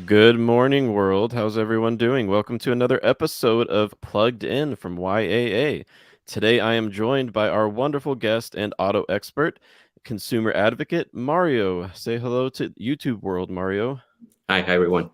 Good morning, world. How's everyone doing? Welcome to another episode of Plugged In from YAA. Today, I am joined by our wonderful guest and auto expert, consumer advocate, Mario. Say hello to YouTube world, Mario. Hi everyone.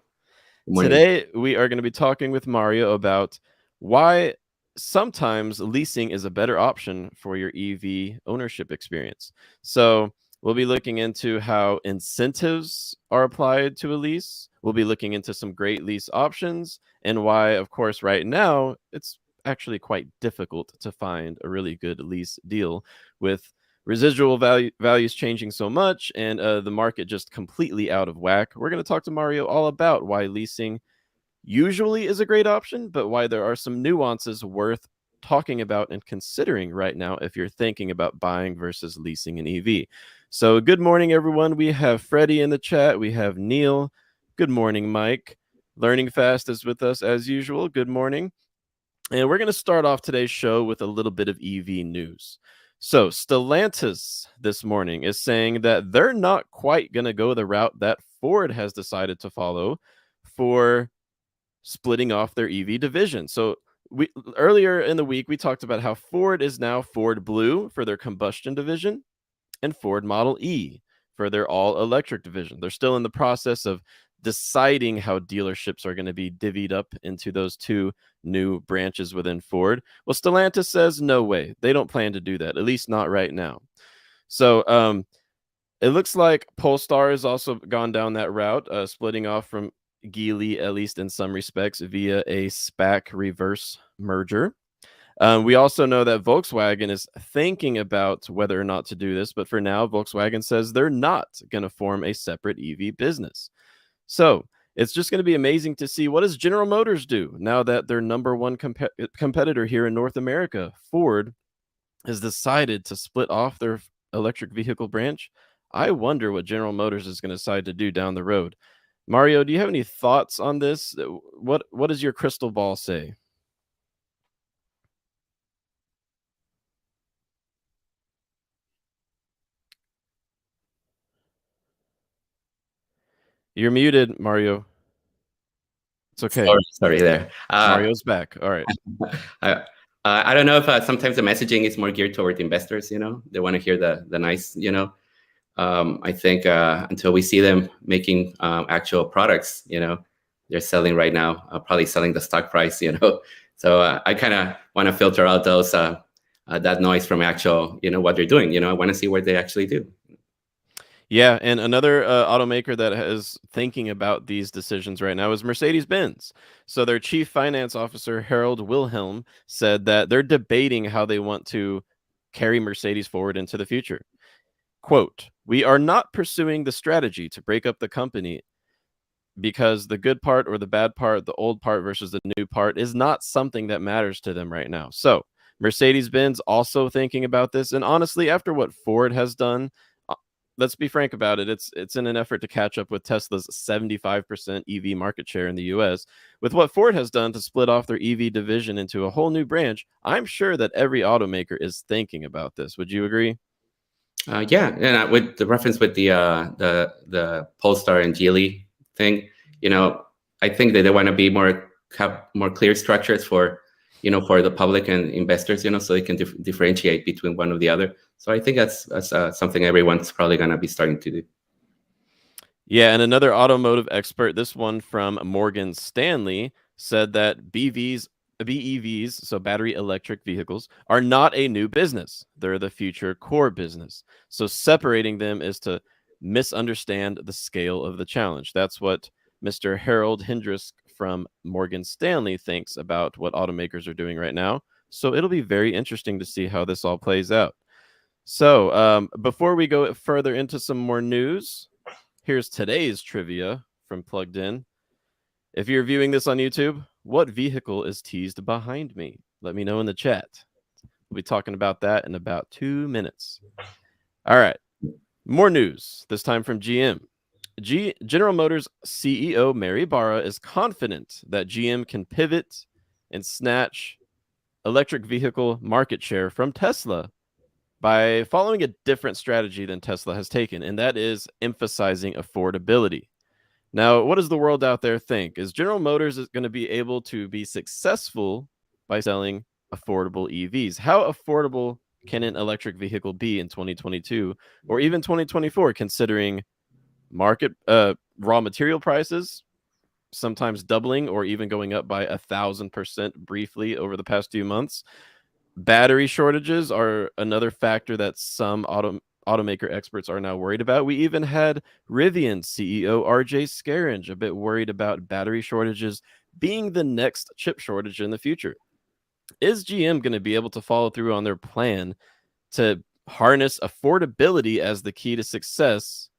Good morning. Today, we are going to be talking with Mario about why sometimes leasing is a better option for your EV ownership experience. So, we'll be looking into how incentives are applied to a lease. We'll be looking into some great lease options and why, of course, right now it's actually quite difficult to find a really good lease deal with residual values changing so much and the market just completely out of whack. We're going to talk to Mario all about why leasing usually is a great option, but why there are some nuances worth talking about and considering right now if you're thinking about buying versus leasing an EV. So, good morning, everyone. We have Freddie in the chat. We have Neil. Good morning, Mike. Learning Fast is with us as usual. Good morning. And we're going to start off today's show with a little bit of EV news. So, Stellantis this morning is saying that they're not quite going to go the route that Ford has decided to follow for splitting off their EV division. So, we earlier in the week we talked about how Ford is now Ford Blue for their combustion division and Ford Model E for their all electric division. They're still in the process of deciding how dealerships are going to be divvied up into those two new branches within Ford. Well, Stellantis says no way. They don't plan to do that, at least not right now. So it looks like Polestar has also gone down that route, splitting off from Geely, at least in some respects, via a SPAC reverse merger. We also know that Volkswagen is thinking about whether or not to do this, but for now, Volkswagen says they're not going to form a separate EV business. So it's just going to be amazing to see what does General Motors do now that their number one competitor here in North America, Ford, has decided to split off their electric vehicle branch. I wonder what General Motors is going to decide to do down the road. Mario, do you have any thoughts on this? What does your crystal ball say? You're muted, Mario. It's okay. Sorry there. Mario's back. All right. I, I don't know if sometimes the messaging is more geared toward investors. They want to hear the nice. I think until we see them making actual products, they're selling right now, probably selling the stock price. So I kind of want to filter out those that noise from actual, what they're doing. I want to see what they actually do. Yeah, and another automaker that is thinking about these decisions right now is Mercedes-Benz. So their chief finance officer, Harold Wilhelm, said that they're debating how they want to carry Mercedes forward into the future. Quote, "We are not pursuing the strategy to break up the company because the good part or the bad part, the old part versus the new part, is not something that matters to them right now." So Mercedes-Benz also thinking about this. And honestly, after what Ford has done, let's be frank about it. It's in an effort to catch up with Tesla's 75% EV market share in the US. With what Ford has done to split off their EV division into a whole new branch, I'm sure that every automaker is thinking about this. Would you agree? Yeah, and with the reference with the Polestar and Geely thing, I think that they want to be have more clear structures for the public and investors, so they can differentiate between one or the other. So I think that's something everyone's probably going to be starting to do. Yeah, and another automotive expert, this one from Morgan Stanley, said that BEVs, so battery electric vehicles, are not a new business. They're the future core business. So separating them is to misunderstand the scale of the challenge. That's what Mr. Harold Hendrisk from Morgan Stanley thinks about what automakers are doing right now. So it'll be very interesting to see how this all plays out. So before we go further into some more news, here's today's trivia from Plugged In. If you're viewing this on YouTube, what vehicle is teased behind me? Let me know in the chat. We'll be talking about that in about 2 minutes. All right. More news, this time from GM. General Motors CEO Mary Barra is confident that GM can pivot and snatch electric vehicle market share from Tesla by following a different strategy than Tesla has taken, and that is emphasizing affordability. Now, what does the world out there think? Is General Motors going to be able to be successful by selling affordable EVs? How affordable can an electric vehicle be in 2022 or even 2024, considering market raw material prices sometimes doubling or even going up by 1,000% briefly over the past few months? Battery shortages are another factor that some automaker experts are now worried about. We even had Rivian CEO RJ Scaringe a bit worried about battery shortages being the next chip shortage in the future. Is GM going to be able to follow through on their plan to harness affordability as the key to success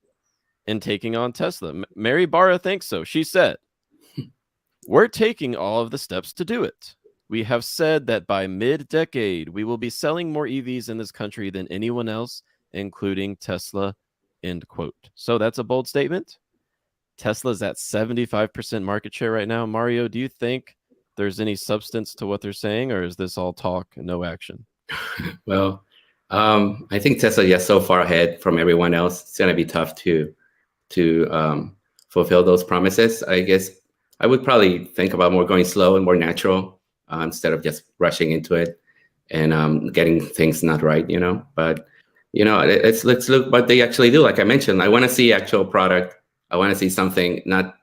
in taking on Tesla? Mary Barra thinks so. She said, "We're taking all of the steps to do it. We have said that by mid-decade, we will be selling more EVs in this country than anyone else, including Tesla," end quote. So that's a bold statement. Tesla's at 75% market share right now. Mario, do you think there's any substance to what they're saying, or is this all talk and no action? Well, I think Tesla is so far ahead from everyone else. It's going to be tough to fulfill those promises. I guess I would probably think about more going slow and more natural instead of just rushing into it and getting things not right, you know. But let's look what they actually do. Like I mentioned, I want to see actual product. I want to see something, not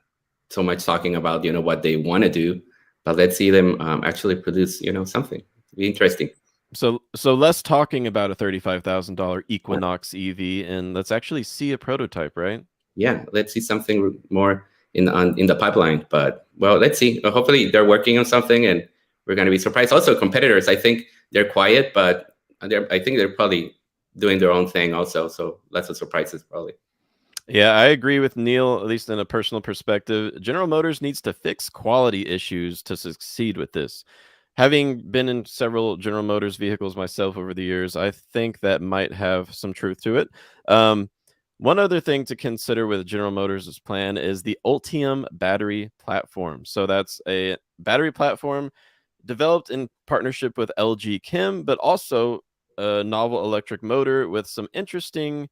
so much talking about what they want to do, but let's see them actually produce something. It'd be interesting. So less talking about a $35,000 Equinox EV, and let's actually see a prototype, right? Yeah, let's see something more in the pipeline. But well, let's see. Hopefully, they're working on something, and we're going to be surprised. Also, competitors, I think they're quiet, but I think they're probably doing their own thing also. So lots of surprises probably. Yeah, I agree with Neil, at least in a personal perspective. General Motors needs to fix quality issues to succeed with this. Having been in several General Motors vehicles myself over the years, I think that might have some truth to it. One other thing to consider with General Motors' plan is the Ultium battery platform. So that's a battery platform developed in partnership with LG Chem, but also a novel electric motor with some interesting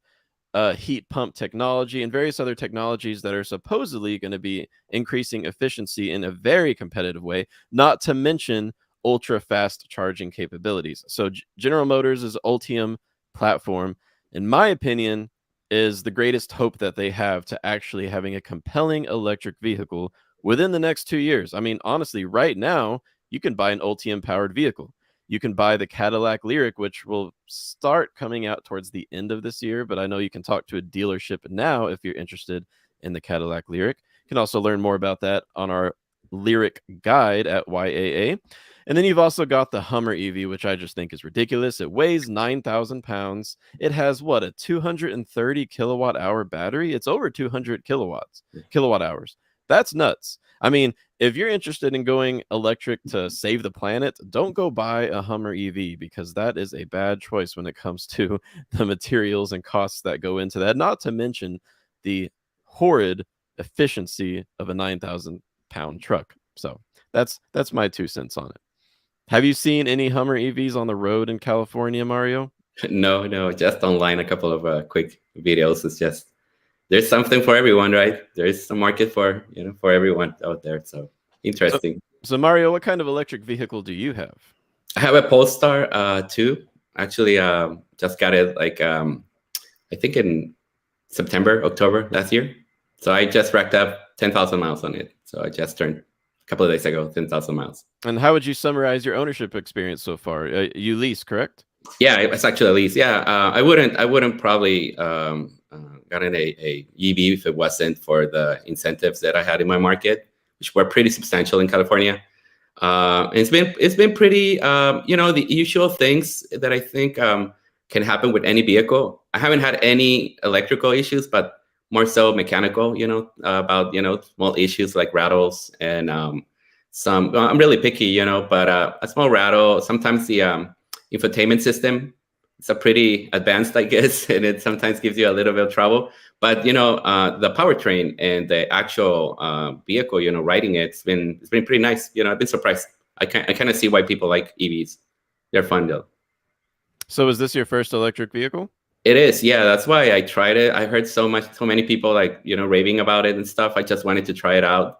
heat pump technology and various other technologies that are supposedly going to be increasing efficiency in a very competitive way, not to mention ultra fast charging capabilities. So General Motors' Ultium platform, in my opinion, is the greatest hope that they have to actually having a compelling electric vehicle within the next 2 years. I mean, honestly, right now, you can buy an Ultium powered vehicle. You can buy the Cadillac Lyriq, which will start coming out towards the end of this year, but I know you can talk to a dealership now if you're interested in the Cadillac Lyriq. You can also learn more about that on our Lyriq guide at YAA. And then you've also got the Hummer EV, which I just think is ridiculous. It weighs 9,000 pounds. It has what, a 230 kilowatt hour battery? It's over 200 kilowatt hours. That's nuts. I mean, if you're interested in going electric to save the planet, don't go buy a Hummer EV, because that is a bad choice when it comes to the materials and costs that go into that, not to mention the horrid efficiency of a 9,000 pound truck. So that's my 2 cents on it. Have you seen any Hummer EVs on the road in California, Mario? No, just online, a couple of quick videos. It's just, there's something for everyone, right? There's a market for everyone out there. So interesting. So Mario, what kind of electric vehicle do you have? I have a Polestar 2. Actually, just got it like I think in September, October last year. So I just racked up 10,000 miles on it. So I just turned a couple of days ago 10,000 miles. And how would you summarize your ownership experience so far? You lease, correct? Yeah, it's actually a lease. Yeah, I wouldn't probably gotten a EV if it wasn't for the incentives that I had in my market, which were pretty substantial in California. It's been pretty, the usual things that I think can happen with any vehicle. I haven't had any electrical issues, but more so mechanical. About small issues like rattles and some. I'm really picky, but a small rattle. Sometimes the infotainment system, it's a pretty advanced, I guess, and it sometimes gives you a little bit of trouble. But the powertrain and the actual vehicle, riding it's been pretty nice. I've been surprised. I kind of see why people like EVs. They're fun though. So is this your first electric vehicle? It is, yeah. That's why I tried it. I heard so many people like, raving about it and stuff. I just wanted to try it out.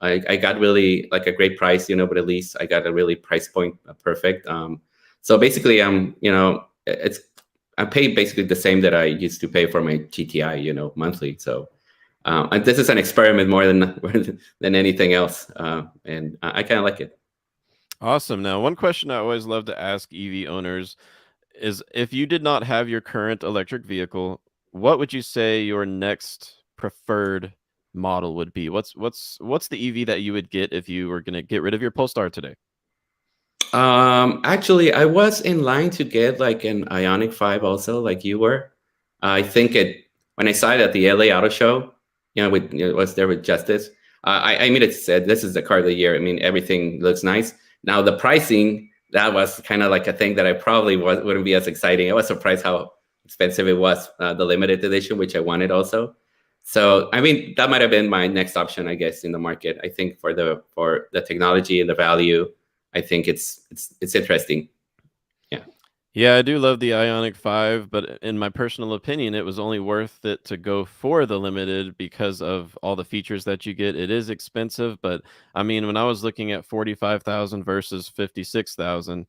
I got really like a great price, but at least I got a really price point perfect. So basically, it's I pay basically the same that I used to pay for my GTI, monthly. So and this is an experiment more than anything else, and I kind of like it. Awesome. Now, one question I always love to ask EV owners is, if you did not have your current electric vehicle, what would you say your next preferred model would be? What's the EV that you would get if you were going to get rid of your Polestar today? Actually, I was in line to get like an Ionic 5 also, like you were. I think when I saw it at the LA Auto Show, was there with Justice. I mean, it said this is the car of the year. I mean, everything looks nice. Now the pricing, that was kind of like a thing that I probably wouldn't be as exciting. I was surprised how expensive it was, the limited edition, which I wanted also. So I mean, that might have been my next option, I guess, in the market. I think for the technology and the value, I think it's interesting. Yeah. Yeah, I do love the Ionic 5, but in my personal opinion, it was only worth it to go for the limited because of all the features that you get. It is expensive, but I mean, when I was looking at 45,000 versus 56,000,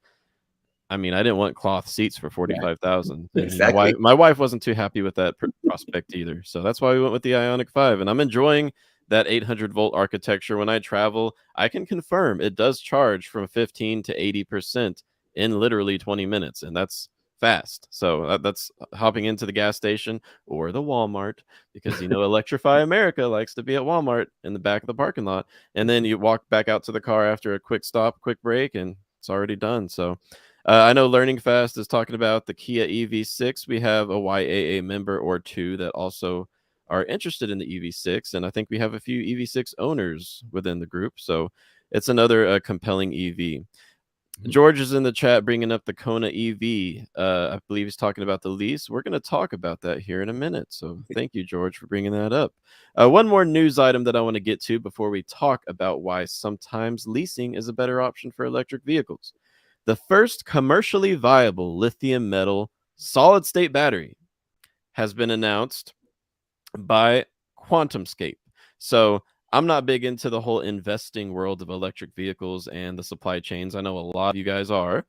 I mean, I didn't want cloth seats for 45,000, and Exactly. my wife wasn't too happy with that prospect either. So that's why we went with the Ionic 5, and I'm enjoying that 800-volt architecture. When I travel, I can confirm it does charge from 15 to 80% in literally 20 minutes, and that's fast. So that's hopping into the gas station or the Walmart, because Electrify America likes to be at Walmart in the back of the parking lot, and then you walk back out to the car after a quick stop, quick break, and it's already done. So I know Learning Fast is talking about the Kia EV6. We have a YAA member or two that also are interested in the EV6, and I think we have a few EV6 owners within the group. So it's another compelling EV. George is in the chat bringing up the Kona EV. I believe he's talking about the Lease. We're going to talk about that here in a minute. So thank you, George, for bringing that up. One more news item that I want to get to before we talk about why sometimes leasing is a better option for electric vehicles. The first commercially viable lithium metal solid state battery has been announced by QuantumScape. So I'm not big into the whole investing world of electric vehicles and the supply chains. I know a lot of you guys are,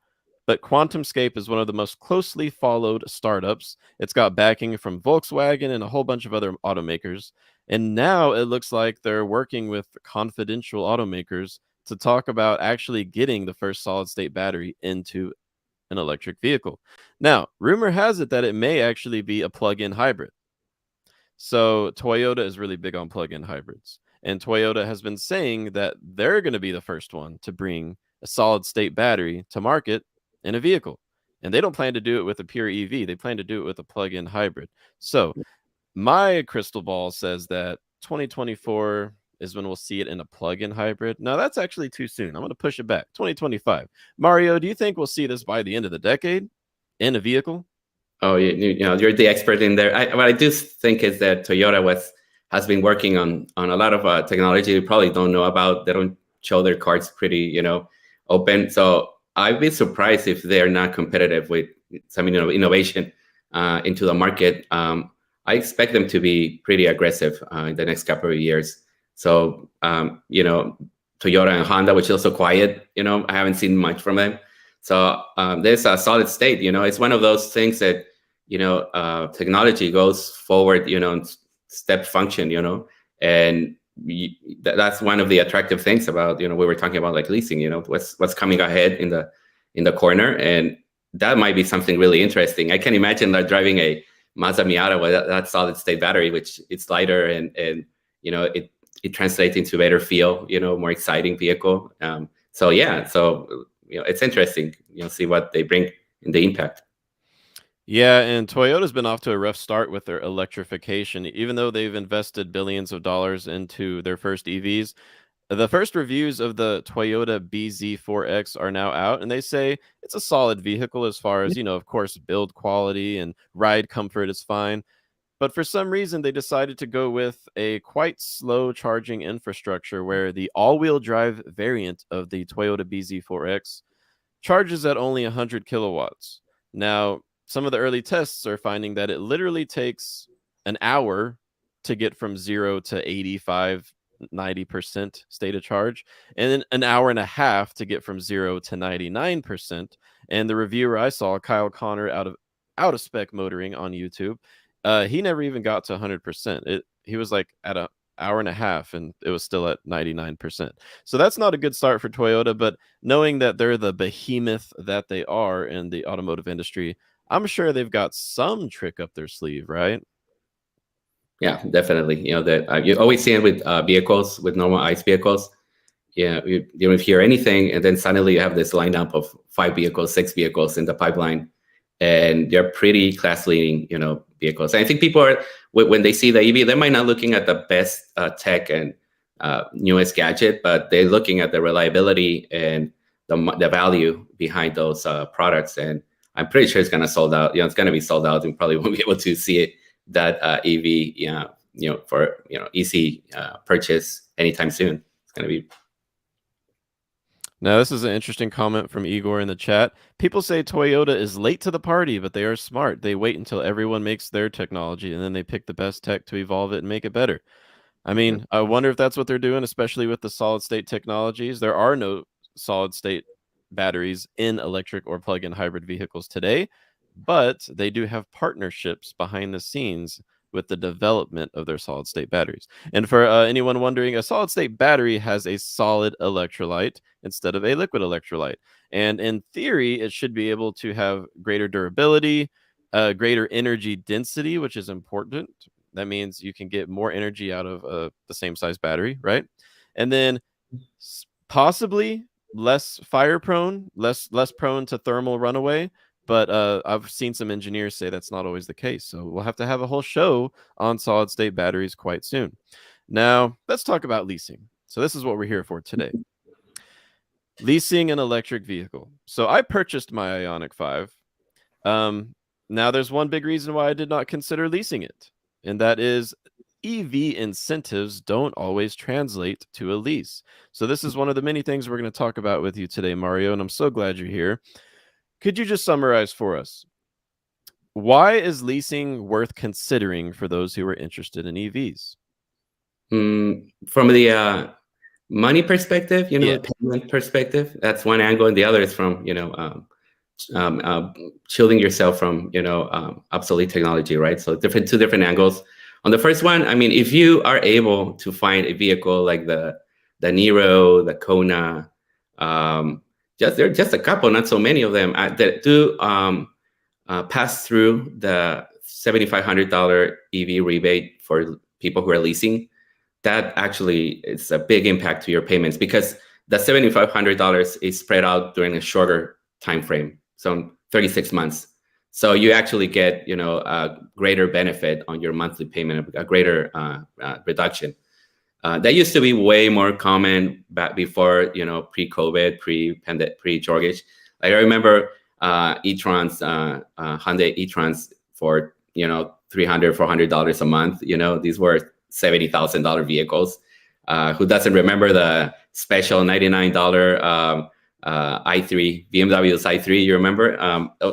but QuantumScape is one of the most closely followed startups. It's got backing from Volkswagen and a whole bunch of other automakers. And now it looks like they're working with confidential automakers to talk about actually getting the first solid state battery into an electric vehicle. Now, rumor has it that it may actually be a plug-in hybrid. So Toyota is really big on plug-in hybrids. And Toyota has been saying that they're going to be the first one to bring a solid state battery to market in a vehicle. And they don't plan to do it with a pure EV. They plan to do it with a plug-in hybrid. So my crystal ball says that 2024 is when we'll see it in a plug-in hybrid. Now, that's actually too soon. I'm going to push it back. 2025. Mario, do you think we'll see this by the end of the decade in a vehicle? Oh, you're the expert in there. What I do think is that Toyota has been working on a lot of technology you probably don't know about. They don't show their cards pretty, open. So I'd be surprised if they're not competitive with some innovation into the market. I expect them to be pretty aggressive in the next couple of years. So Toyota and Honda, which is also quiet, I haven't seen much from them. So there's a solid state. It's one of those things that technology goes forward, step function, and that's one of the attractive things about, we were talking about like leasing, what's coming ahead in the corner, and that might be something really interesting. I can imagine like driving a Mazda Miata with that solid state battery, which it's lighter and it translates into better feel, more exciting vehicle. So it's interesting, see what they bring in the impact. Yeah, and Toyota's been off to a rough start with their electrification. Even though they've invested billions of dollars into their first EVs, the first reviews of the Toyota BZ4X are now out, and they say it's a solid vehicle as far as, of course, build quality and ride comfort is fine. But for some reason, they decided to go with a quite slow charging infrastructure where the all-wheel drive variant of the Toyota BZ4X charges at only 100 kilowatts. Now, some of the early tests are finding that it literally takes an hour to get from 0 to 85, 90% state of charge, and then an hour and a half to get from 0 to 99%. And the reviewer I saw, Kyle Connor, out of spec motoring on YouTube, he never even got to 100%. He was like at a hour and a half and it was still at 99%. So that's not a good start for Toyota, but knowing that they're the behemoth that they are in the automotive industry, I'm sure they've got some trick up their sleeve, right? Yeah, definitely. You know, that you always see it with vehicles, with normal ICE vehicles. Yeah, you don't hear anything, and then suddenly you have this lineup of 5 vehicles, 6 vehicles in the pipeline, and they're pretty class-leading, you know, vehicles. And I think people are, when they see the EV, they might not looking at the best tech and newest gadget, but they're looking at the reliability and the value behind those products. And I'm pretty sure it's going to sold out. You know, it's going to be sold out, and probably won't be able to see it, that EV, you know, for easy purchase anytime soon. It's going to be. Now, this is an interesting comment from Igor in the chat. People say Toyota is late to the party, but they are smart. They wait until everyone makes their technology, and then they pick the best tech to evolve it and make it better. I mean, I wonder if that's what they're doing, especially with the solid-state technologies. There are no solid-state batteries in electric or plug-in hybrid vehicles today, but they do have partnerships behind the scenes with the development of their solid state batteries. And for anyone wondering, a solid state battery has a solid electrolyte instead of a liquid electrolyte. And in theory, it should be able to have greater durability, greater energy density, which is important. That means you can get more energy out of the same size battery, right? And then possibly less fire prone, less prone to thermal runaway. But I've seen some engineers say that's not always the case. So we'll have to have a whole show on solid state batteries quite soon. Now, let's talk about leasing. So this is what we're here for today. Leasing an electric vehicle. So I purchased my Ioniq 5. Now there's one big reason why I did not consider leasing it, and that is EV incentives don't always translate to a lease. So this is one of the many things we're going to talk about with you today, Mario, and I'm so glad you're here. Could you just summarize for us? Why is leasing worth considering for those who are interested in EVs? From the money perspective, you know, Yeah. payment perspective, that's one angle, and the other is from, you know, shielding yourself from, you know, obsolete technology, right? So two different angles. On the first one, I mean, if you are able to find a vehicle like the Niro, the Kona, there are just a couple, not so many of them, that do pass through the $7,500 EV rebate for people who are leasing. That actually is a big impact to your payments, because the $7,500 is spread out during a shorter time frame, so 36 months. So you actually get, you know, a greater benefit on your monthly payment, a greater reduction. That used to be way more common back before, you know, pre-COVID, pre-mortgage. Like I remember e-trons, Hyundai e-trons for, you know, $300, $400 a month. You know, these were $70,000 vehicles. Who doesn't remember the special $99 i3, BMW's i3? You remember?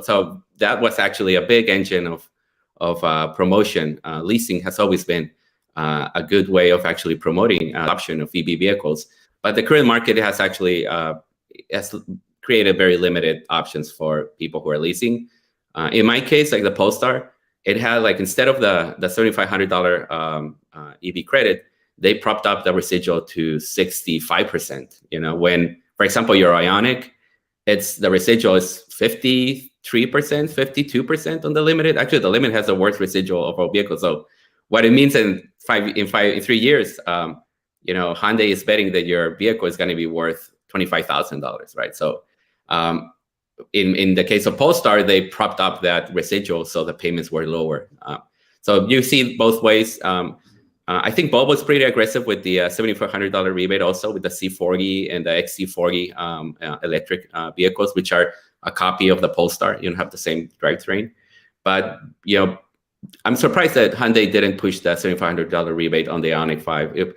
So that was actually a big engine of promotion. Leasing has always been a good way of actually promoting adoption of EV vehicles. But the current market has actually has created very limited options for people who are leasing. In my case, like the Polestar, it had, like, instead of the $7,500 EV credit, they propped up the residual to 65%. You know, when, for example, your Ioniq, the residual is 53%, 52% on the limited. Actually, the limit has the worst residual of all vehicles. So what it means in 3 years, you know, Hyundai is betting that your vehicle is going to be worth $25,000, right? So in the case of Polestar, they propped up that residual, so the payments were lower. So you see both ways. I think Bob was pretty aggressive with the $7,400 rebate, also with the C40 and the XC40 electric vehicles, which are a copy of the Polestar. You don't have the same drivetrain. But, you know, I'm surprised that Hyundai didn't push that $7,500 rebate on the Ioniq 5.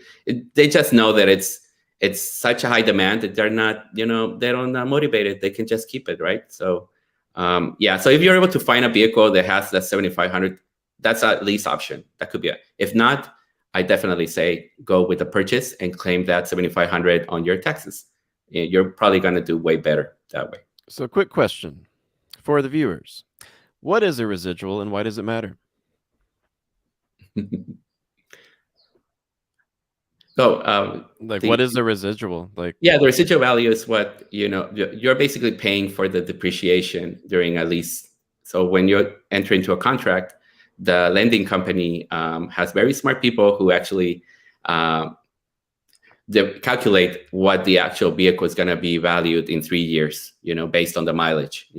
They just know that it's such a high demand that they're not, you know, they're not motivated. They can just keep it, right? So Yeah, so if you're able to find a vehicle that has that 7,500, that's a lease option. That could be it. If not, I definitely say go with the purchase and claim that 7,500 on your taxes. You're probably going to do way better that way. So, quick question for the viewers: what is a residual, and why does it matter? So, what is the residual? Yeah, the residual value is what, you're basically paying for the depreciation during a lease. So when you enter into a contract, the lending company has very smart people who actually they calculate what the actual vehicle is going to be valued in 3 years, based on the mileage,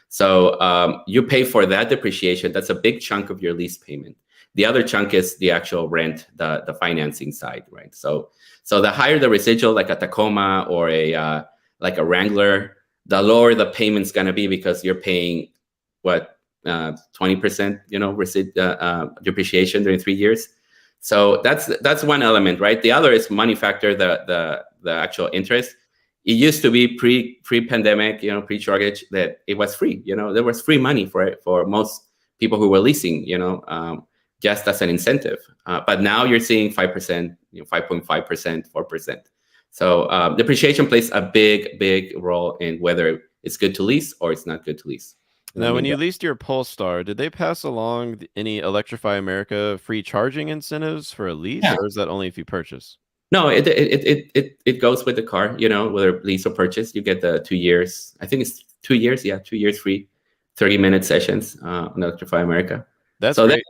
So you pay for that depreciation. That's a big chunk of your lease payment. The other chunk is the actual rent, the financing side, right? So the higher the residual, like a Tacoma or like a Wrangler, the lower the payment's gonna be, because you're paying 20%, depreciation during 3 years. So that's one element, right? The other is money factor, the actual interest. It used to be pre-pandemic, pre-shortage, that it was free. There was free money for most people who were leasing, just as an incentive. But now you're seeing 5%, 5.5%, 4%. So depreciation plays a big role in whether it's good to lease or it's not good to lease. Now, when you leased your Polestar, did they pass along any Electrify America free charging incentives for a lease, or is that only if you purchase? No, it goes with the car, whether lease or purchase. You get the 2 years. I think it's 2 years. Yeah, 2 years free, 30-minute sessions on Electrify America. That's so great.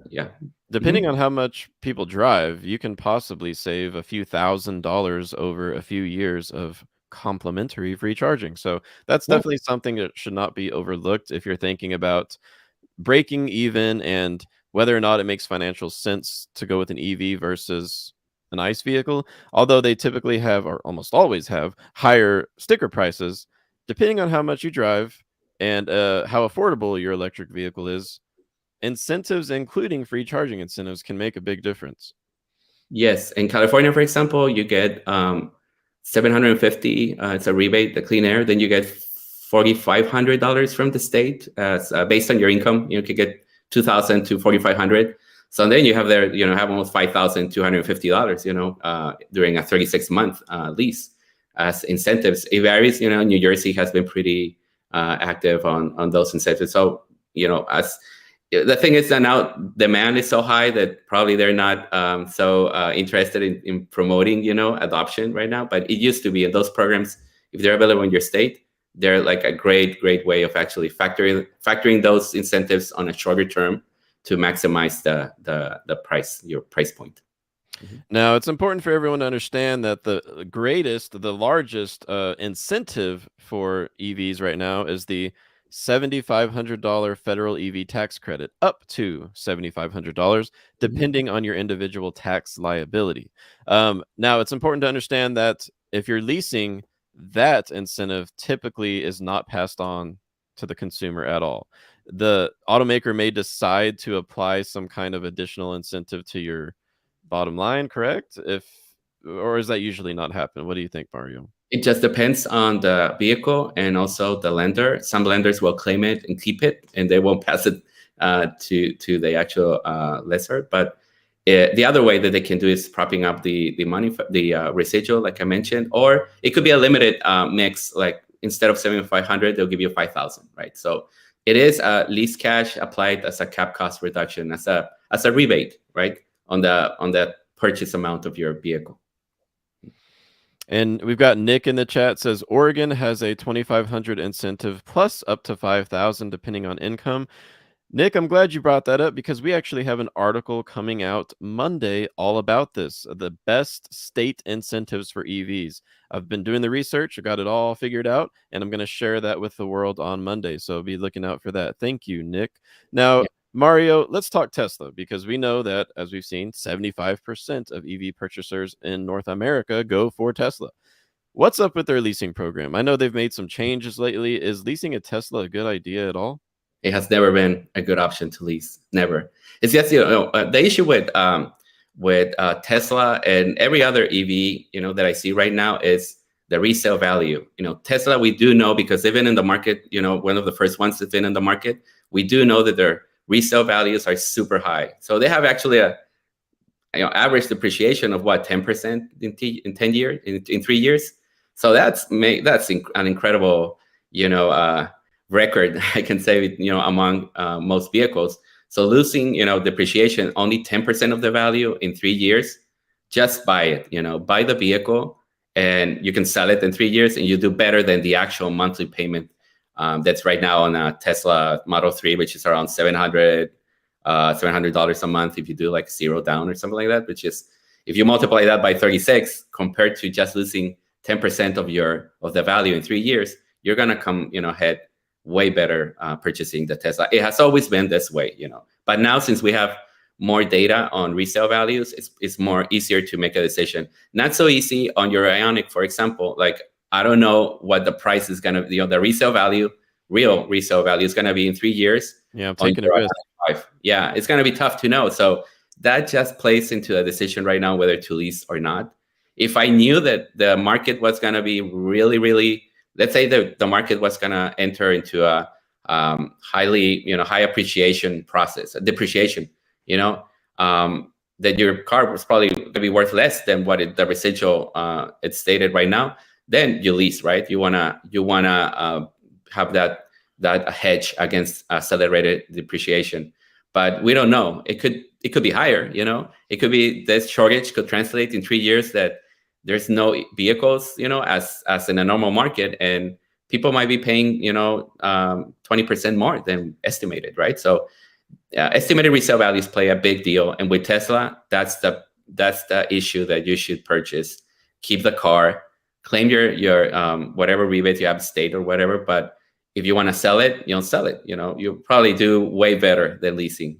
Yeah. Depending on how much people drive, you can possibly save a few $1,000s over a few years of complimentary free charging. So that's definitely something that should not be overlooked if you're thinking about breaking even and whether or not it makes financial sense to go with an EV versus an ICE vehicle. Although they typically have, or almost always have, higher sticker prices, depending on how much you drive and how affordable your electric vehicle is. Incentives, including free charging incentives, can make a big difference. Yes, in California, for example, you get $750. It's a rebate, the clean air. Then you get $4,500 from the state, based on your income. You could get $2,000 to $4,500. So then you have have almost $5,250. During a 36-month lease as incentives. It varies. New Jersey has been pretty active on those incentives. So as the thing is that now demand is so high that probably they're not so interested in promoting, adoption right now. But it used to be, in those programs, if they're available in your state, they're like a great way of actually factoring those incentives on a shorter term to maximize the price, your price point. Now, it's important for everyone to understand that the largest incentive for EVs right now is the $7,500 federal EV tax credit, up to $7,500, depending on your individual tax liability. Now, it's important to understand that if you're leasing, that incentive typically is not passed on to the consumer at all. The automaker may decide to apply some kind of additional incentive to your bottom line, correct? Or is that usually not happen? What do you think, Mario? It just depends on the vehicle and also the lender. Some lenders will claim it and keep it, and they won't pass it to the actual lessor. But the other way that they can do is propping up the money, the residual, like I mentioned, or it could be a limited mix. Like instead of 7,500, they'll give you 5,000, right? So it is a lease cash applied as a cap cost reduction, as a rebate, right, on the purchase amount of your vehicle. And we've got Nick in the chat, says Oregon has a $2,500 incentive plus up to $5,000 depending on income. Nick, I'm glad you brought that up because we actually have an article coming out Monday all about this, the best state incentives for EVs. I've been doing the research, I got it all figured out, and I'm going to share that with the world on Monday. So be looking out for that. Thank you, Nick. Now, Mario, let's talk Tesla, because we know that, as we've seen, 75% of EV purchasers in North America go for Tesla. What's up with their leasing program? I know they've made some changes lately. Is leasing a Tesla a good idea at all? It has never been a good option to lease. Never. It's just the issue with Tesla and every other EV that I see right now is the resale value. Tesla, we do know, because they've been in the market, one of the first ones that's been in the market, we do know that their resale values are super high. So they have actually a average depreciation of what, 10% in 10 years, in 3 years. So that's an incredible record, I can say, among most vehicles. So losing depreciation only 10% of the value in 3 years, just buy it. Buy the vehicle, and you can sell it in 3 years, and you do better than the actual monthly payment that's right now on a Tesla Model 3, which is around $700 a month if you do like 0 down or something like that, which is, if you multiply that by 36 compared to just losing 10% of the value in 3 years, you're gonna come ahead way better purchasing the Tesla. It has always been this way, but now, since we have more data on resale values, it's more easier to make a decision. Not so easy on your Ioniq, for example. Like, I don't know what the price is gonna, the resale value, real resale value is gonna be in 3 years. Yeah, I'm taking a risk. Yeah, it's gonna be tough to know. So that just plays into a decision right now whether to lease or not. If I knew that the market was gonna be really, really, let's say the market was gonna enter into a high appreciation process, a depreciation, that your car was probably gonna be worth less than what the residual it's stated right now, then you lease, right? You wanna have that hedge against accelerated depreciation. But we don't know. It could be higher. It could be this shortage could translate in 3 years that there's no vehicles, as in a normal market, and people might be paying 20% more than estimated, right? So estimated resale values play a big deal, and with Tesla, that's the issue that you should purchase. Keep the car, claim your whatever rebate you have, state or whatever, but if you want to sell it, sell it. You'll probably do way better than leasing.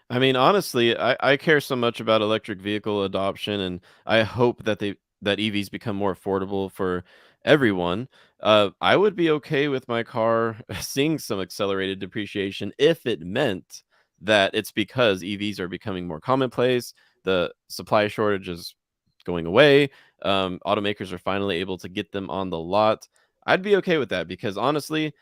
I mean, honestly, I care so much about electric vehicle adoption, and I hope that EVs become more affordable for everyone. I would be okay with my car seeing some accelerated depreciation if it meant that it's because EVs are becoming more commonplace, the supply shortage is going away, automakers are finally able to get them on the lot. I'd be okay with that, because honestly,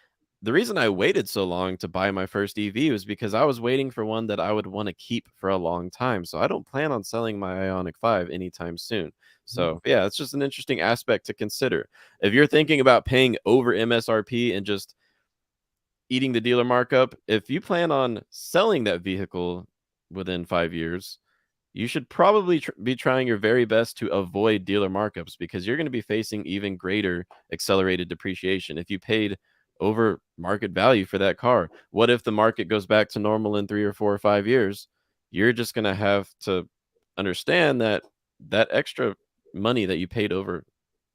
the reason I waited so long to buy my first EV was because I was waiting for one that I would want to keep for a long time. So I don't plan on selling my Ioniq 5 anytime soon. So yeah, it's just an interesting aspect to consider. If you're thinking about paying over MSRP and just eating the dealer markup, if you plan on selling that vehicle within 5 years, you should probably be trying your very best to avoid dealer markups, because you're going to be facing even greater accelerated depreciation if you paid over market value for that car. What if the market goes back to normal in 3 or 4 or 5 years? You're just going to have to understand that extra money that you paid over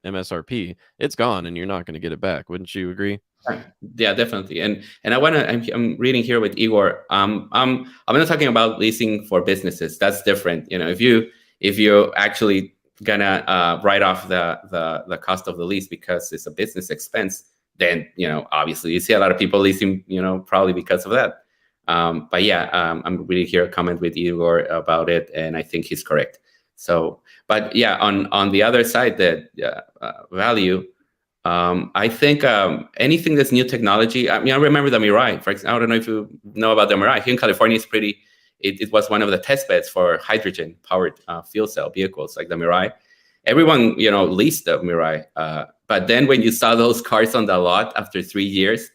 MSRP, it's gone, and you're not going to get it back. Wouldn't you agree? Yeah, definitely. And I want to. I'm reading here with Igor. I'm not talking about leasing for businesses. That's different. If you actually gonna write off the cost of the lease because it's a business expense, then obviously you see a lot of people leasing. Probably because of that. But yeah, I'm reading here a comment with Igor about it, and I think he's correct. So, but yeah, on the other side, that value. I think anything that's new technology. I mean, I remember the Mirai. For example, I don't know if you know about the Mirai. Here in California, it's pretty. It was one of the test beds for hydrogen-powered fuel cell vehicles, like the Mirai. Everyone, leased the Mirai. But then when you saw those cars on the lot after 3 years,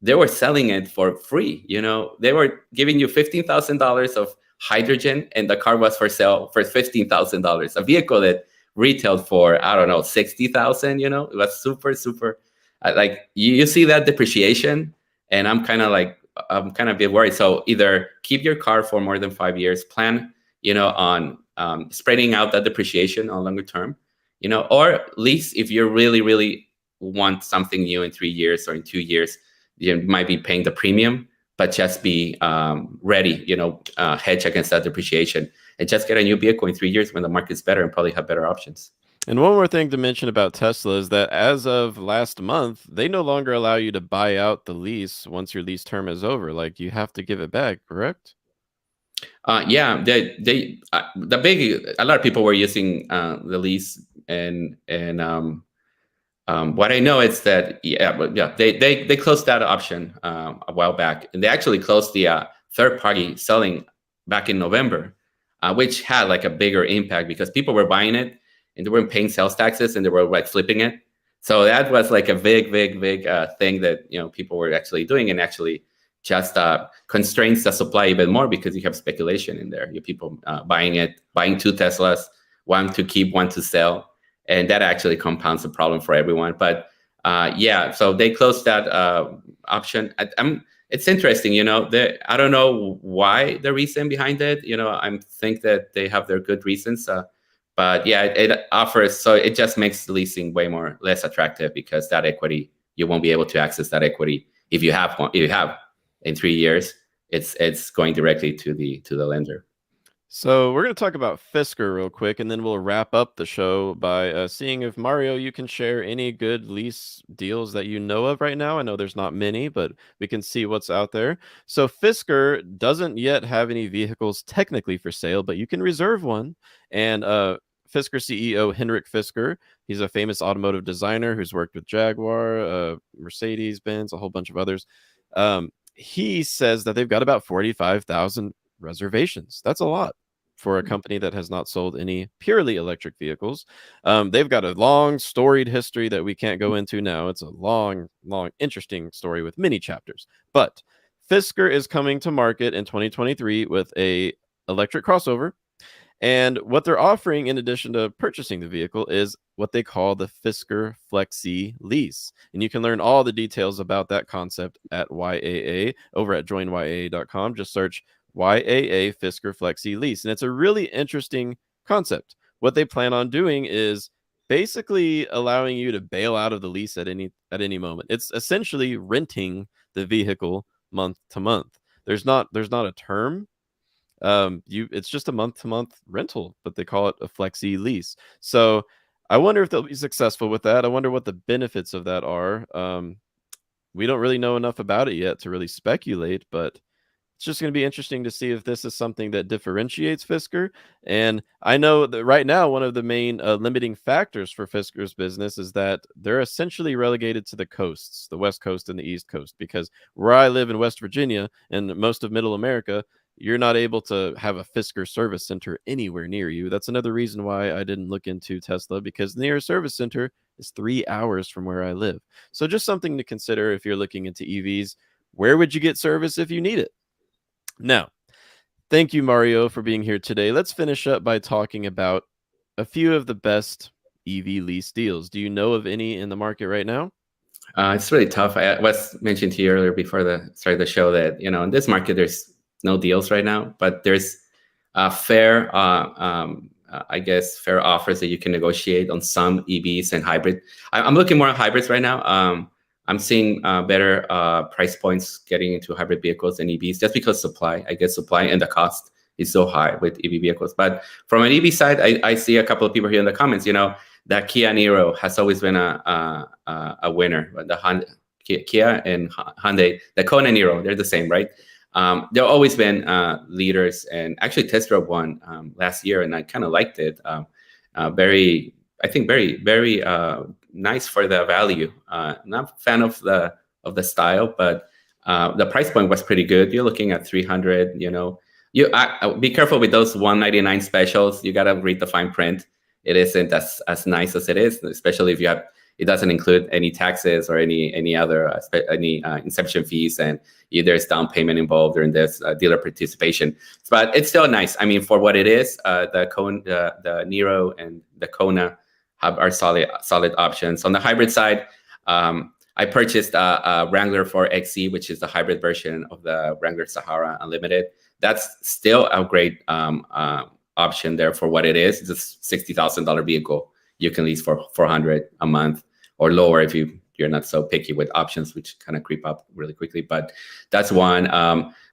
they were selling it for free. They were giving you $15,000 of hydrogen, and the car was for sale for $15,000. A vehicle that retailed for, I don't know, 60,000. It was super, super. Like you see that depreciation, and I'm kind of a bit worried. So either keep your car for more than 5 years, plan, on spreading out that depreciation on longer term, or lease if you really, really want something new in 3 years or in 2 years. You might be paying the premium, but just be ready, hedge against that depreciation, and just get a new vehicle in 3 years when the market's better and probably have better options. And one more thing to mention about Tesla is that as of last month, they no longer allow you to buy out the lease once your lease term is over. Like, you have to give it back, correct? Yeah, a lot of people were using the lease and What I know is that they closed that option a while back, and they actually closed the third party selling back in November, which had like a bigger impact because people were buying it and they weren't paying sales taxes and they were like flipping it. So that was like a big thing that people were actually doing, and actually just constrains the supply even more because you have speculation in there. You people buying 2 Teslas, one to keep, one to sell. And that actually compounds the problem for everyone. But so they closed that option. It's interesting, I don't know why the reason behind it. I think that they have their good reasons. But yeah, it offers, so it just makes leasing way less attractive because that equity, you won't be able to access that equity if you have one. If you have in 3 years, it's going directly to the lender. So we're going to talk about Fisker real quick, and then we'll wrap up the show by seeing if, Mario, you can share any good lease deals that you know of right now. I know there's not many, but we can see what's out there. So Fisker doesn't yet have any vehicles technically for sale, but you can reserve one. And Fisker CEO Henrik Fisker, he's a famous automotive designer who's worked with Jaguar, Mercedes-Benz, a whole bunch of others. He says that they've got about 45,000 reservations. That's a lot for a company that has not sold any purely electric vehicles. They've got a long, storied history that we can't go into now. It's a long, interesting story with many chapters. But Fisker is coming to market in 2023 with a electric crossover. And what they're offering, in addition to purchasing the vehicle, is what they call the Fisker Flexee lease. And you can learn all the details about that concept at YAA over at joinyaa.com. Just search YAA Fisker Flexee lease. And it's a really interesting concept. What they plan on doing is basically allowing you to bail out of the lease at any moment. It's essentially renting the vehicle month to month. There's not a term. It's just a month-to-month rental, but they call it a Flexee lease. So I wonder if they'll be successful with that. I wonder what the benefits of that are. We don't really know enough about it yet to really speculate, but it's just going to be interesting to see if this is something that differentiates Fisker. And I know that right now, one of the main limiting factors for Fisker's business is that they're essentially relegated to the coasts, the West Coast and the East Coast, because where I live in West Virginia and most of Middle America, you're not able to have a Fisker service center anywhere near you. That's another reason why I didn't look into Tesla, because the nearest service center is 3 hours from where I live. So just something to consider if you're looking into EVs. Where would you get service if you need it? Now, thank you, Mario, for being here today. Let's finish up by talking about a few of the best EV lease deals. Do you know of any in the market right now? It's really tough. I was mentioned to you earlier before the start of the show that, in this market, there's no deals right now, but there's fair offers that you can negotiate on some EVs and hybrid. I'm looking more at hybrids right now. I'm seeing better price points getting into hybrid vehicles and EVs just because supply and the cost is so high with EV vehicles. But from an EV side, I see a couple of people here in the comments, that Kia Niro has always been a winner. The Kia and Hyundai, the Kona Niro, they're the same, right? They've always been leaders, and actually test drove one last year, and I kind of liked it. Very nice for the value. Not a fan of the style, but the price point was pretty good. You're looking at 300. You be careful with those 199 specials. You gotta read the fine print. It isn't as nice as it is, especially if it doesn't include any taxes or any other inception fees, and there's down payment involved or in this dealer participation. But it's still nice. I mean, for what it is, the Niro and the Kona are solid options. On the hybrid side, I purchased a Wrangler 4xe, which is the hybrid version of the Wrangler Sahara Unlimited. That's still a great option there for what it is. It's a $60,000 vehicle. You can lease for $400 a month or lower if you're not so picky with options, which kind of creep up really quickly. But that's one.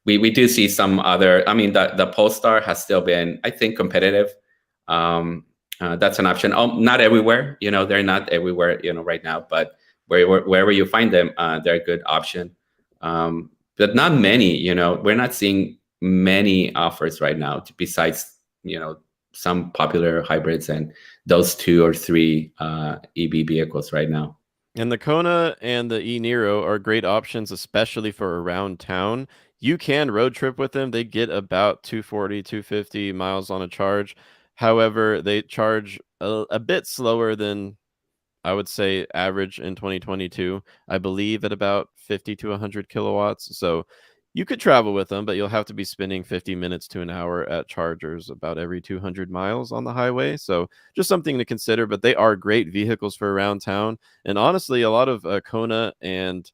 We do see some other. I mean, the Polestar has still been, I think, competitive. That's an option. Not everywhere. They're not everywhere. Right now, but wherever you find them, they're a good option. But not many. We're not seeing many offers right now. Besides, some popular hybrids and those 2 or 3 EV vehicles right now. And the Kona and the e-Niro are great options, especially for around town. You can road trip with them. They get about 240, 250 miles on a charge. However, they charge a bit slower than I would say average in 2022, I believe at about 50 to 100 kilowatts. So you could travel with them, but you'll have to be spending 50 minutes to an hour at chargers about every 200 miles on the highway. So just something to consider, but they are great vehicles for around town. And honestly, a lot of Kona and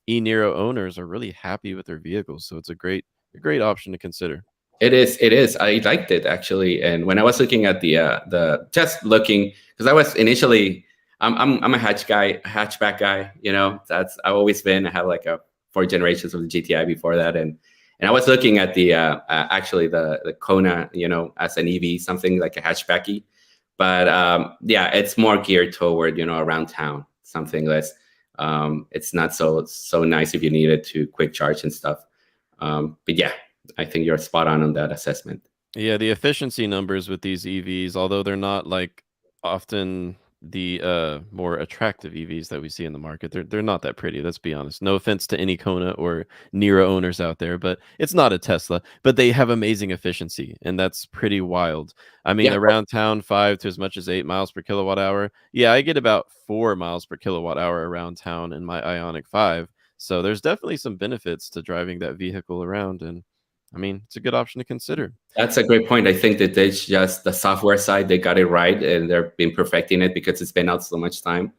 e-Niro owners are really happy with their vehicles. So it's a great option to consider. It is. It is. I liked it actually. And when I was looking at the just looking, because I was initially, I'm a hatchback guy. You know, that's I've always been. I have like a 4 generations of the GTI before that, and I was looking at the actually the Kona, you know, as an EV, something like a hatchbacky. But yeah, it's more geared toward, you know, around town, something less. It's not so nice if you need it to quick charge and stuff. But yeah, I think you're spot on that assessment. Yeah, the efficiency numbers with these EVs, although they're not like often the more attractive EVs that we see in the market, they're not that pretty. Let's be honest. No offense to any Kona or Niro owners out there, but it's not a Tesla. But they have amazing efficiency, and that's pretty wild. I mean, Yeah, around town, 5 to as much as 8 miles per kilowatt hour. Yeah, I get about 4 miles per kilowatt hour around town in my Ioniq 5. So there's definitely some benefits to driving that vehicle around, and I mean, it's a good option to consider. that's a great point. I think that it's just the software side, they got it right and they've been perfecting it because it's been out so much time.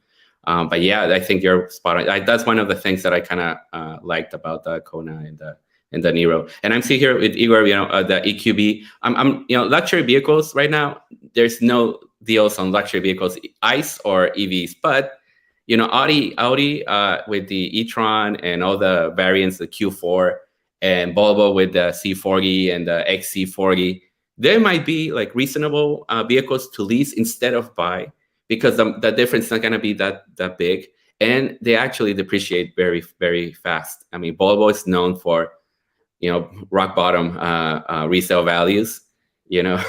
But yeah, I think you're spot on. That's one of the things that I kind of liked about the Kona and the Niro. And I'm seeing here with Igor, you know, the EQB. I'm you know, luxury vehicles right now. There's no deals on luxury vehicles, ICE or EVs, but you know, Audi with the e-tron and all the variants, the Q4, and Volvo with the C40 and the XC40, there might be like reasonable vehicles to lease instead of buy, because the difference is not going to be that big, and they actually depreciate very, very fast. I mean, Volvo is known for, you know, rock bottom resale values. You know,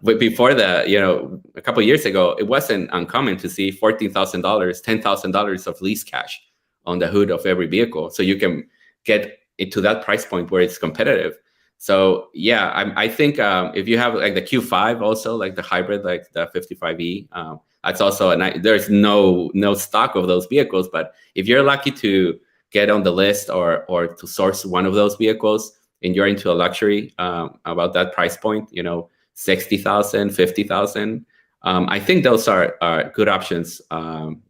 but before that, you know, a couple of years ago, it wasn't uncommon to see $14,000, $10,000 of lease cash on the hood of every vehicle. So you can get it to that price point where it's competitive. So yeah, I think if you have like the Q5, also like the hybrid, like the 55E, that's also a nice. There's no stock of those vehicles, but if you're lucky to get on the list or to source one of those vehicles, and you're into a luxury about that price point, you know, 60,000, 50,000. I think those are good options,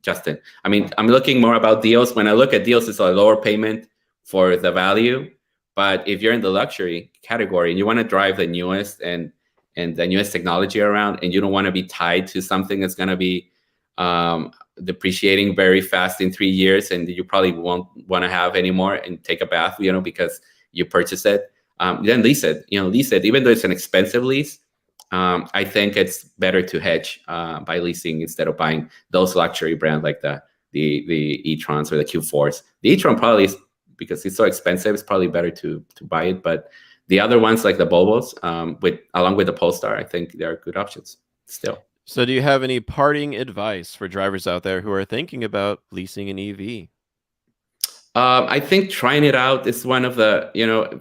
Justin. I mean, I'm looking more about deals. When I look at deals, it's a lower payment for the value. But if you're in the luxury category and you want to drive the newest and the newest technology around, and you don't want to be tied to something that's going to be depreciating very fast in 3 years, and you probably won't want to have anymore and take a bath, you know, because you purchase it, then lease it. You know, lease it, even though it's an expensive lease. I think it's better to hedge by leasing instead of buying those luxury brands like the e-trons or the Q4s. The e-tron probably is, because it's so expensive, it's probably better to buy it. But the other ones like the Volvos, along with the Polestar, I think they're good options still. So do you have any parting advice for drivers out there who are thinking about leasing an EV? I think trying it out is one of the, you know,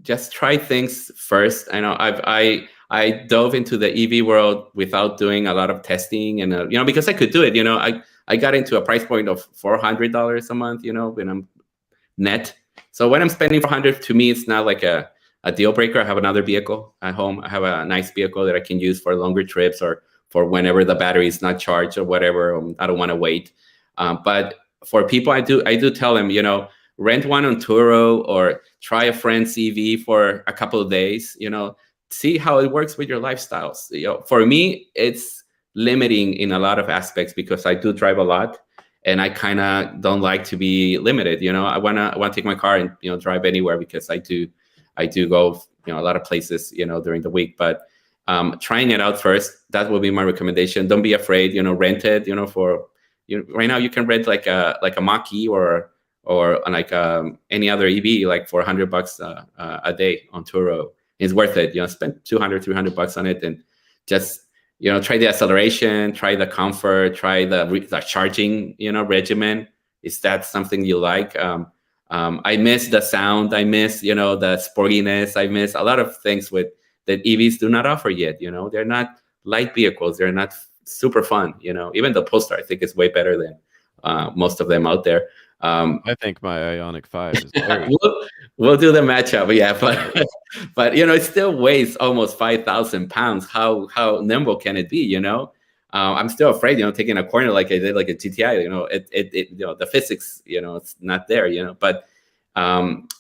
just try things first. I know I dove into the EV world without doing a lot of testing, and you know, because I could do it. You know, I got into a price point of $400 a month. You know, when I'm net. So when I'm spending $400, to me, it's not like a deal breaker. I have another vehicle at home. I have a nice vehicle that I can use for longer trips or for whenever the battery is not charged or whatever. I don't want to wait. But for people, I do tell them, you know, rent one on Turo or try a friend's EV for a couple of days, you know, see how it works with your lifestyles. You know, for me, it's limiting in a lot of aspects because I do drive a lot and I kind of don't like to be limited. You know, I want to take my car and, you know, drive anywhere because I do go, you know, a lot of places, you know, during the week. But trying it out first, that would be my recommendation. Don't be afraid, you know, rent it, you know, right now you can rent like a Mach-E or like any other EV, like for $100 a day on Turo. It's worth it. You know, spend $200, $300 on it and just try the acceleration, try the comfort, try the charging, regimen. Is that something you like? I miss the sound. I miss, the sportiness. I miss a lot of things that EVs do not offer yet. They're not light vehicles. They're not super fun. Even the Polestar, I think, is way better than most of them out there. I think my Ioniq 5 is very we'll do the matchup, yeah, but it still weighs almost 5,000 pounds. How nimble can it be? I'm still afraid, taking a corner like I did, like a GTI. The physics, it's not there. But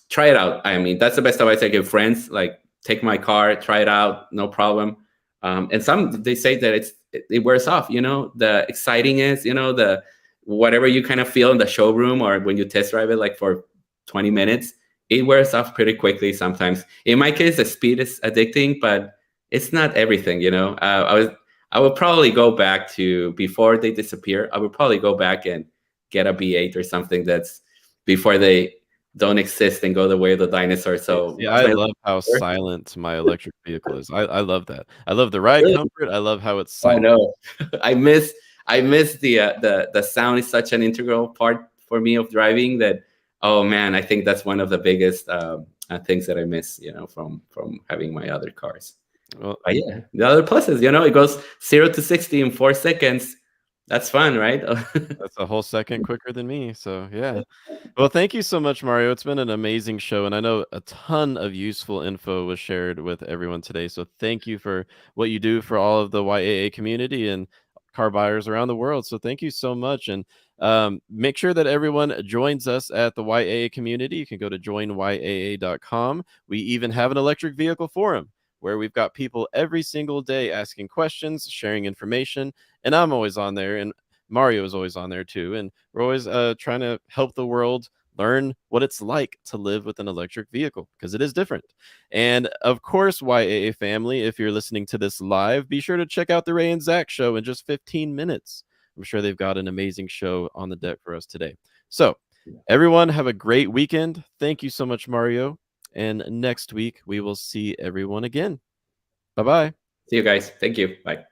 try it out. I mean, that's the best advice I give friends. Like, take my car, try it out, no problem. And some, they say that it wears off. The exciting is, the whatever you kind of feel in the showroom or when you test drive it, like for 20 minutes, it wears off pretty quickly sometimes. In my case, the speed is addicting, but it's not everything. I would probably go back to, before they disappear, I would probably go back and get a B8 or something that's before they don't exist and go the way of the dinosaur. So yeah, I love how silent my electric vehicle is. I love that. I love the ride comfort. I love how it's silent. I know. I miss the sound is such an integral part for me of driving that, oh man, I think that's one of the biggest things that I miss, from having my other cars. Well, but yeah, the other pluses, it goes 0 to 60 in 4 seconds. That's fun, right? That's a whole second quicker than me. So yeah. Well, thank you so much, Mario. It's been an amazing show, and I know a ton of useful info was shared with everyone today. So thank you for what you do for all of the YAA community and car buyers around the world. So thank you so much. And make sure that everyone joins us at the YAA community. You can go to joinyaa.com. We even have an electric vehicle forum where we've got people every single day asking questions, sharing information, and I'm always on there, and Mario is always on there too. And we're always trying to help the world learn what it's like to live with an electric vehicle, because it is different. And of course, YAA family, if you're listening to this live, be sure to check out the Ray and Zach show in just 15 minutes. I'm sure they've got an amazing show on the deck for us today. So everyone, have a great weekend. Thank you so much, Mario. And next week, we will see everyone again. Bye-bye. See you guys. Thank you. Bye.